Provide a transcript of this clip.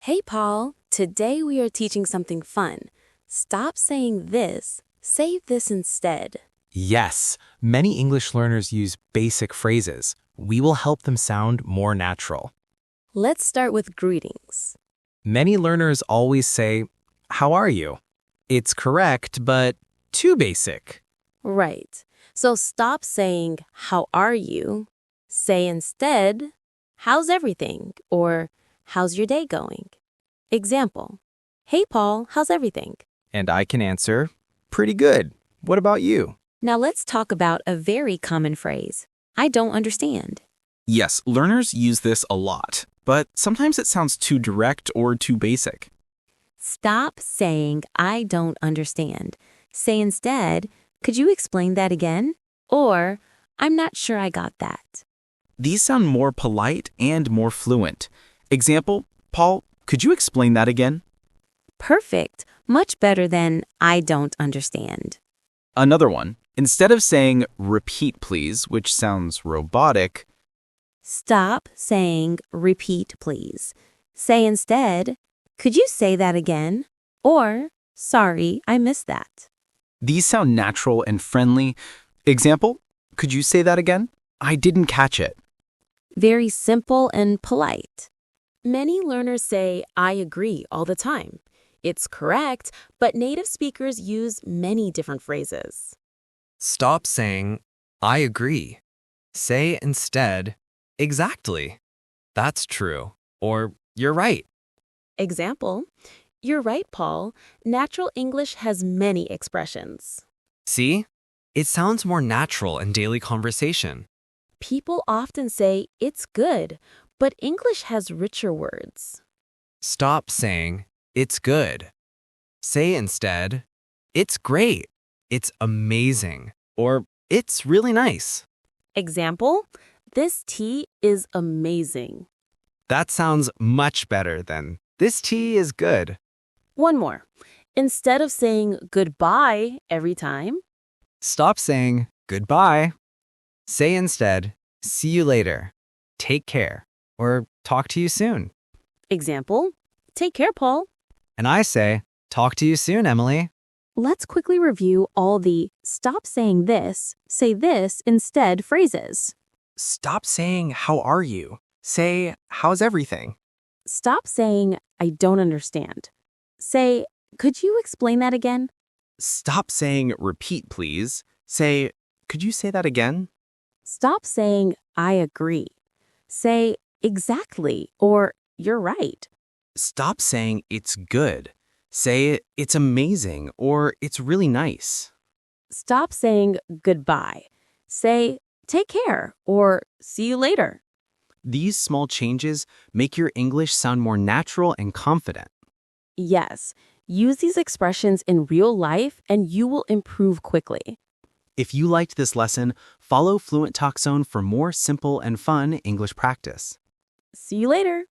Hey, Paul. Today we are teaching something fun. Stop saying this. Say this instead. Yes, many English learners use basic phrases. We will help them sound more natural. Let's start with greetings. Many learners always say, "How are you?" It's correct, but too basic. Right. So stop saying, how are you? Say instead, how's everything? Or how's your day going? Example, hey, Paul, how's everything? And I can answer, "Pretty good. What about you?" Now let's talk about a very common phrase. I don't understand. Yes, learners use this a lot, but sometimes it sounds too direct or too basic. Stop saying, I don't understand. Say instead, could you explain that again? Or, I'm not sure I got that. These sound more polite and more fluent. Example, Paul, could you explain that again? Perfect. Much better than, I don't understand. Another one, instead of saying repeat please, which sounds robotic, Stop saying, repeat please. Say instead, could you say that again? Or, sorry, I missed that. these sound natural and friendly. Example, could you say that again? I didn't catch it. Very simple and polite. Many learners say, I agree all the time. It's correct, but native speakers use many different phrases. Stop saying, I agree. Say instead, exactly. That's true. Or, you're right. Example, you're right, Paul. Natural English has many expressions. See? It sounds more natural in daily conversation. People often say, it's good, but English has richer words. Stop saying, it's good. Say instead, it's great. It's amazing. Or, it's really nice. Example, this tea is amazing. That sounds much better than, this tea is good. One more. Instead of saying goodbye every time, Stop saying, goodbye. Say instead, see you later. Take care. Or, talk to you soon. example, take care, Paul. And I say, talk to you soon, Emily. Let's quickly review all the stop saying this, say this instead phrases. Stop saying, "How are you?" Say, "How's everything?" Stop saying, I don't understand. Say, could you explain that again? Stop saying, "Repeat, please." Say, "Could you say that again?" Stop saying, I agree. Say, exactly, or you're right. Stop saying, "It's good." Say, "It's amazing," or "It's really nice." Stop saying goodbye. Say, take care, or see you later. These small changes make your English sound more natural and confident. Yes, use these expressions in real life and you will improve quickly. If you liked this lesson, follow Fluent Talk Zone for more simple and fun English practice. See you later.